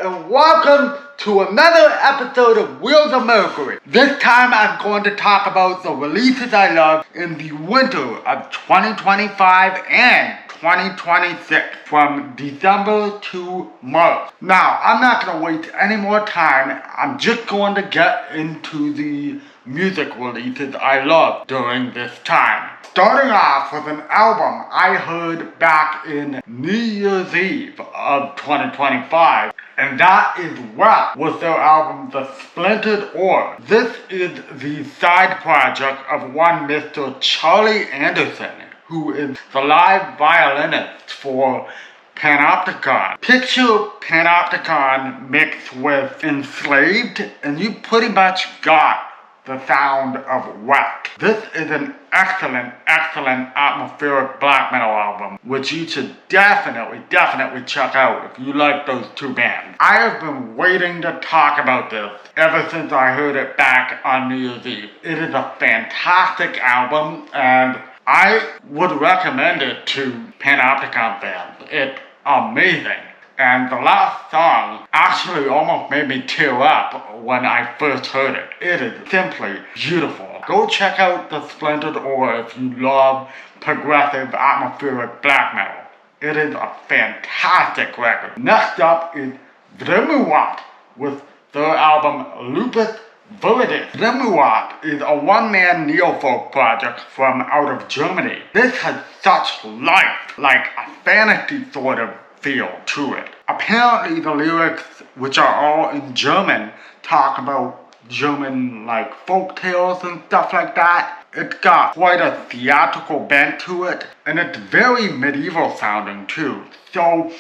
and welcome to another episode of Wheels of Mercury. This time I'm going to talk about the releases I love in the winter of 2025 and 2026 from December to March. Now, I'm not going to waste any more time. I'm just going to get into the music releases I love during this time. Starting off with an album I heard back in New Year's Eve of 2025, and that is Weft with their album The Splintered Oar. This is the side project of one Mr. Charlie Anderson, who is the live violinist for Panopticon. Picture Panopticon mixed with Enslaved, and you pretty much got the sound of Weft. This is an excellent atmospheric black metal album, which you should definitely check out if you like those two bands. I have been waiting to talk about this ever since I heard it back on New Year's Eve. It is a fantastic album, and I would recommend it to Panopticon fans. It's amazing. And the last song actually almost made me tear up when I first heard it. It is simply beautiful. Go check out The Splintered Oar if you love progressive atmospheric black metal. It is a fantastic record. Next up is Vrîmuot with their album Lupus. Viridis. Vrîmuot is a one-man neofolk project from out of Germany. This has such life, like a fantasy sort of feel to it. Apparently the lyrics, which are all in German, talk about German like folk tales and stuff like that. It's got quite a theatrical bent to it, and it's very medieval sounding too. So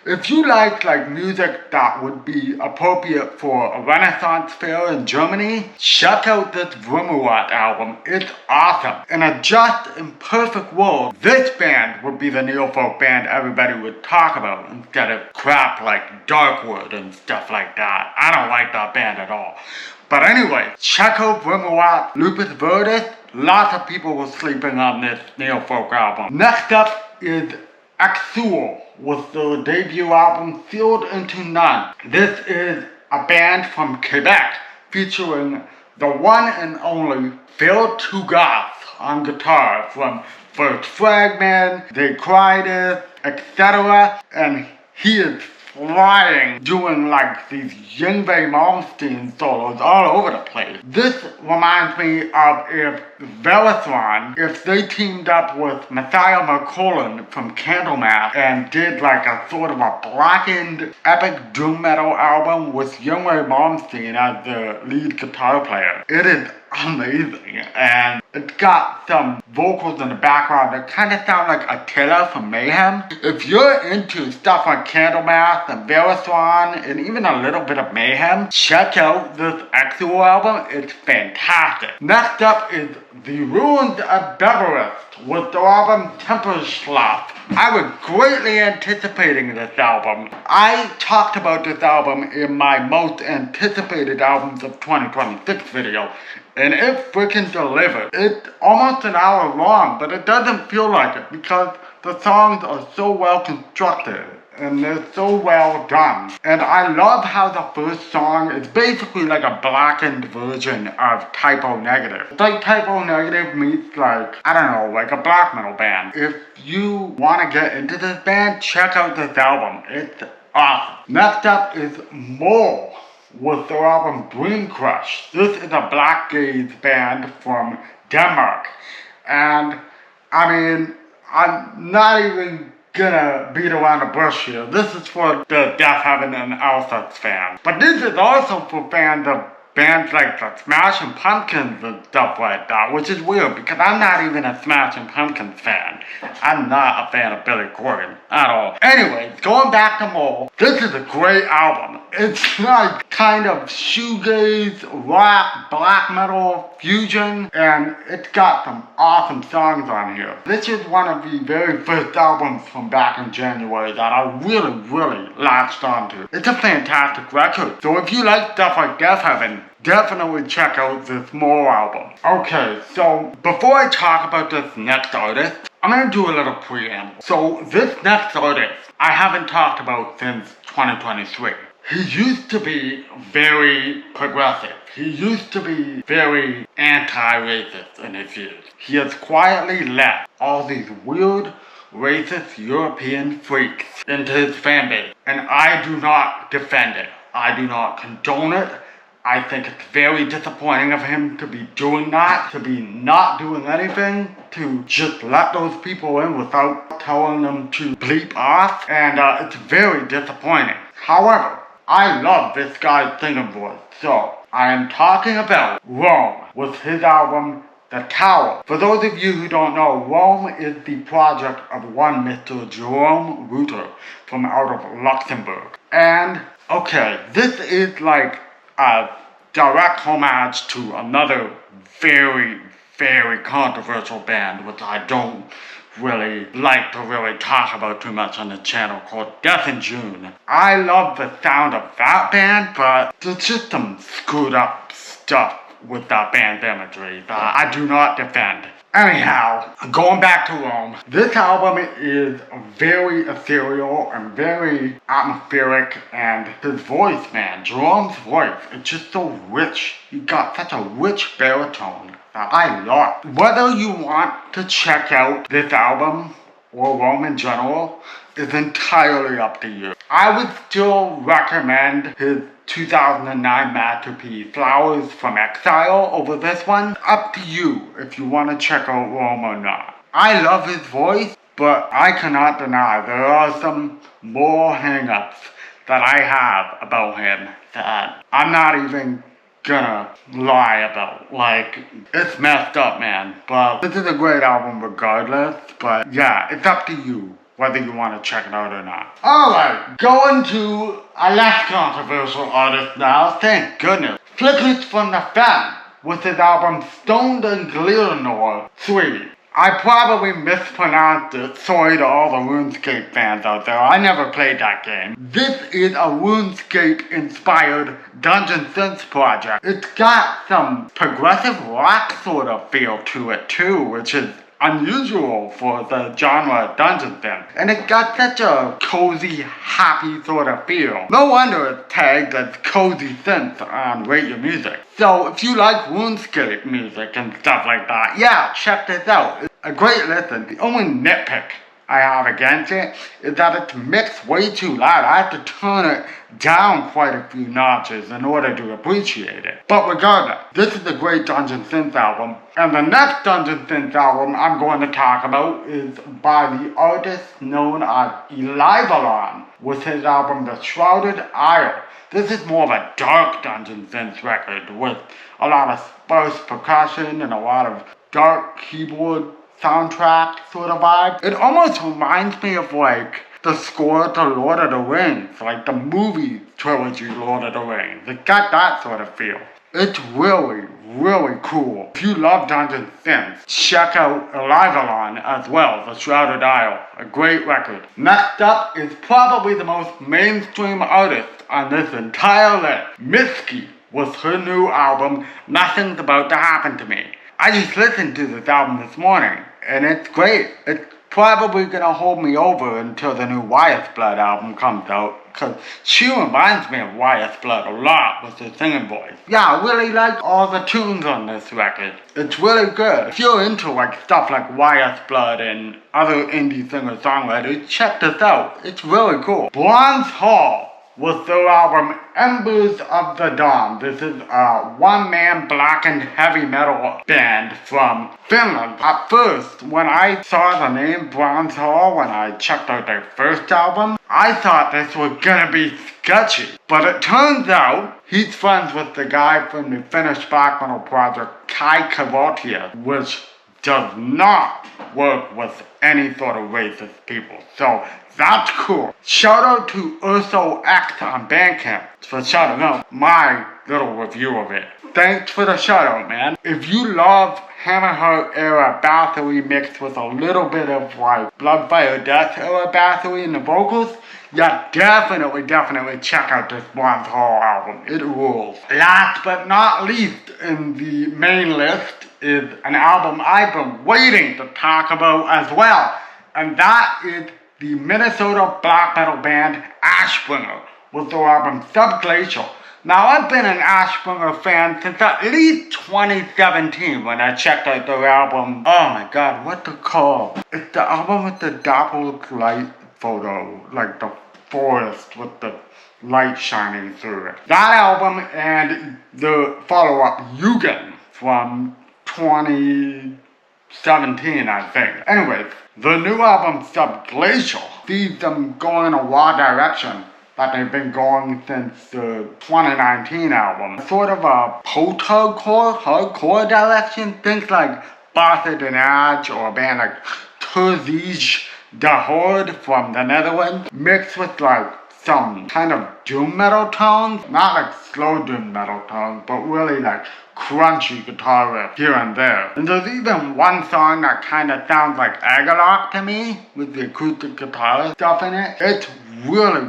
if you like music that would be appropriate for a Renaissance fair in Germany, check out this Vrîmuot album. It's awesome. In a just and perfect world, this band would be the neofolk band everybody would talk about instead of crap like Darkwood and stuff like that. I don't like that band at all. But anyway, check out Vrîmuot, Lupus Viridis. Lots of people were sleeping on this neofolk album. Next up is Exxûl with their debut album Sealed Into None. This is a band from Quebec featuring the one and only Phil Tougas on guitar from First Fragment, They Cried It, etc. And he is flying, doing these Yngwie Malmsteen solos all over the place. This reminds me of if Elyvilon, if they teamed up with Messiah McCollin from Candlemass and did a sort of a blackened epic doom metal album with Yngwie Malmsteen as the lead guitar player. It is amazing, and it's got some vocals in the background that kind of sound like Attila from Mayhem. If you're into stuff like Candlemass and Elyvilon and even a little bit of Mayhem, check out this Exxûl album. It's fantastic. Next up is The Ruins of Beverast with their album Tempelschlaf. I was greatly anticipating this album. I talked about this album in my most anticipated albums of 2026 video, and it freaking delivered. It's almost an hour long, but it doesn't feel like it because the songs are so well constructed and they're so well done. And I love how the first song is basically like a blackened version of Typo Negative. It's like Typo Negative meets a black metal band. If you want to get into this band, check out this album. It's awesome. Next up is Mole with their album DREAMCRUSH. This is a black gaze band from Denmark. And I'm not even gonna beat around the bush here. This is for the Death Heaven and Alphas fans. But this is also for fans of bands like the Smashing Pumpkins and stuff like that, which is weird because I'm not even a Smashing Pumpkins fan. I'm not a fan of Billy Corgan at all. Anyways, going back to Mole, this is a great album. It's kind of shoegaze, rock, black metal fusion, and it's got some awesome songs on here. This is one of the very first albums from back in January that I really latched onto. It's a fantastic record. So if you like stuff like Death Heaven, definitely check out this Mole album. Okay, so before I talk about this next artist, I'm gonna do a little preamble. So this next artist, I haven't talked about since 2023. He used to be very progressive. He used to be very anti-racist in his views. He has quietly let all these weird, racist European freaks into his fanbase. And I do not defend it. I do not condone it. I think it's very disappointing of him to be doing that, to be not doing anything, to just let those people in without telling them to bleep off, and it's very disappointing. However, I love this guy's singing voice, so I am talking about Rome with his album The Towrr. For those of you who don't know, Rome is the project of one Mr. Jerome Rutter from out of Luxembourg. And, okay, this is like a direct homage to another very, very controversial band, which I don't really like to really talk about too much on the channel, called Death in June. I love the sound of that band, but there's just some screwed up stuff with that band's imagery that I do not defend. Anyhow, going back to Rome, this album is very ethereal and very atmospheric, and his voice, man, Jerome's voice, it's just so rich. He got such a rich baritone that I love. Whether you want to check out this album or Rome in general is entirely up to you. I would still recommend his 2009 masterpiece, Flowers from Exile, over this one. Up to you if you want to check out Rome or not. I love his voice, but I cannot deny there are some more hang-ups that I have about him that I'm not even gonna lie about. Like, it's messed up, man. But this is a great album regardless. But yeah, it's up to you whether you want to check it out or not. Alright, going to a less controversial artist now, thank goodness. Flickers from the Fen with his album Stoned and Gielinor III. I probably mispronounced it, sorry to all the RuneScape fans out there, I never played that game. This is a RuneScape inspired dungeon synth project. It's got some progressive rock sort of feel to it too, which is unusual for the genre of dungeon synth. And it got such a cozy, happy sort of feel. No wonder it's tagged as cozy synth on Rate Your Music. So if you like RuneScape music and stuff like that, yeah, check this out. It's a great listen. The only nitpick I have against it is that it's mixed way too loud. I have to turn it down quite a few notches in order to appreciate it. But regardless, this is a great dungeon synth album. And the next dungeon synth album I'm going to talk about is by the artist known as Elyvilon with his album The Shrouded Isle. This is more of a dark dungeon synth record with a lot of sparse percussion and a lot of dark keyboard soundtrack sort of vibe. It almost reminds me of like the score to Lord of the Rings, like the movie trilogy Lord of the Rings. It got that sort of feel. It's really, really cool. If you love dungeon synths, check out Elyvilon as well, The Shrouded Isle, a great record. Next up is probably the most mainstream artist on this entire list, Mitski, with her new album, Nothing's About to Happen to Me. I just listened to this album this morning, and it's great. It's probably gonna hold me over until the new Wyeth Blood album comes out, because she reminds me of Wyeth Blood a lot with her singing voice. Yeah, I really like all the tunes on this record. It's really good. If you're into like stuff like Wyeth Blood and other indie singer-songwriters, check this out. It's really cool. Bronze Hall with their album Embers of the Dawn. This is a one-man blackened heavy metal band from Finland. At first, when I saw the name Bronze Hall, when I checked out their first album, I thought this was gonna be sketchy. But it turns out, he's friends with the guy from the Finnish black metal project Kai Kavotia, which does not work with any sort of racist people. So that's cool. Shout out to Urso X on Bandcamp for shouting out my little review of it. Thanks for the shout out, man. If you love Hammerheart era battery mixed with a little bit of like Bloodfire Death era battery in the vocals, yeah, definitely check out this Bronze Hall album. It rules. Last but not least in the main list is an album I've been waiting to talk about as well. And that is the Minnesota black metal band Ashbringer was their album Subglacial. Now, I've been an Ashbringer fan since at least 2017 when I checked out their album. Oh my god, what's it called? It's the album with the Doppel light photo, like the forest with the light shining through it. That album and the follow-up Yugen from 2017, I think. Anyways, the new album Subglacial sees them going in a wild direction that they've been going since the 2019 album. Sort of a post-hardcore direction. Things like Bastard and Edge or a band like Turzij de Horde from the Netherlands, mixed with like some kind of doom metal tones. Not like slow doom metal tones, but really like crunchy guitar riff here and there. And there's even one song that kind of sounds like Agalok to me, with the acoustic guitar stuff in it. It's really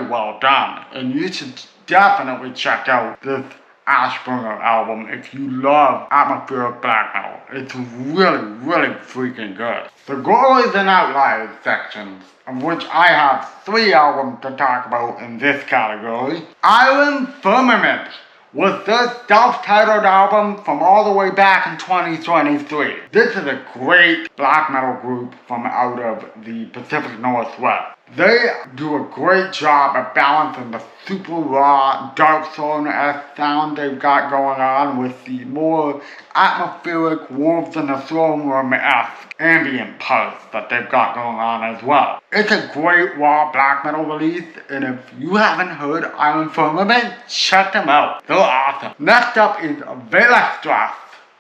well done, and you should definitely check out this Ashbringer album if you love atmospheric black metal. It's really freaking good. The Glories and Outliers sections, of which I have 3 albums to talk about in this category. Iron Firmament was their self-titled album from all the way back in 2023. This is a great black metal group from out of the Pacific Northwest. They do a great job at balancing the super raw, dark throne-esque sound they've got going on with the more atmospheric Wolves in the Throne Room-esque ambient parts that they've got going on as well. It's a great raw black metal release, and if you haven't heard Iron Firmament, check them out. They're awesome. Next up is Beverast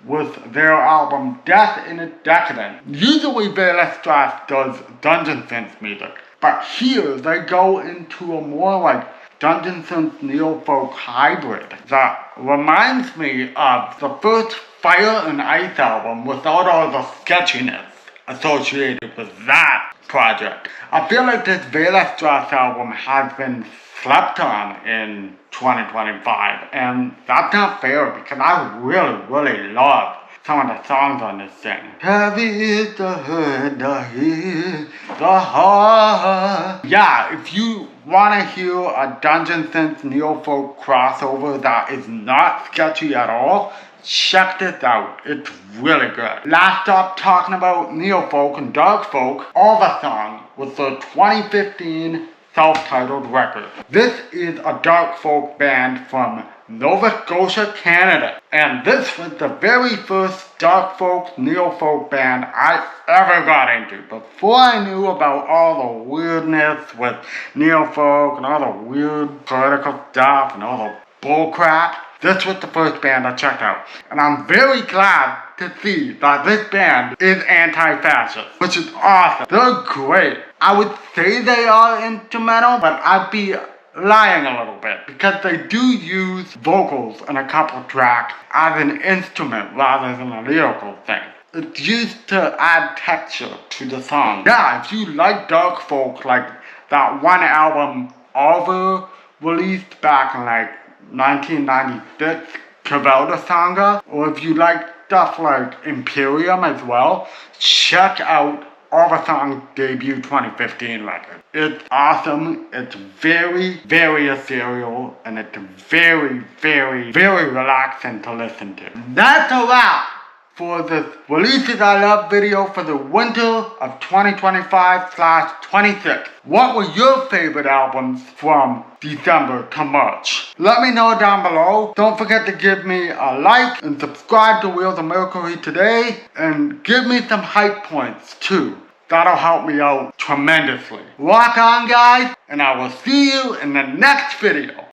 with their album Death in its Decadence. Usually Beverast does dungeon synth music, but here they go into a more like dungeon synth neofolk hybrid that reminds me of the first Fire and Ice album without all the sketchiness associated with that project. I feel like this Beverast album has been slept on in 2025, and that's not fair because I really love some of the songs on this thing. Heavy is the head, the head, the heart. Yeah, if you want to hear a dungeon synth neofolk crossover that is not sketchy at all, check this out. It's really good. Last up, talking about neofolk and dark folk, Elyvilon was their 2015 self-titled record. This is a dark folk band from Nova Scotia, Canada, and this was the very first dark folk, neofolk band I ever got into. Before I knew about all the weirdness with neofolk and all the weird political stuff and all the bullcrap, this was the first band I checked out. And I'm very glad to see that this band is anti-fascist, which is awesome. They're great. I would say they are instrumental, but I'd be lying a little bit because they do use vocals in a couple tracks as an instrument rather than a lyrical thing. It's used to add texture to the song. Yeah, if you like dark folk, like that one album Oliver released back in like 1996, Cavalda Sanga, or if you like stuff like Imperium as well, check out Elyvilon's debut 2015 record. It's awesome, it's very ethereal, and it's very relaxing to listen to. That's a wrap for this Releases I Love video for the winter of 2025/26. What were your favorite albums from December to March? Let me know down below. Don't forget to give me a like and subscribe to Wheels of Mercury today, and give me some hype points too. That'll help me out tremendously. Rock on, guys, and I will see you in the next video.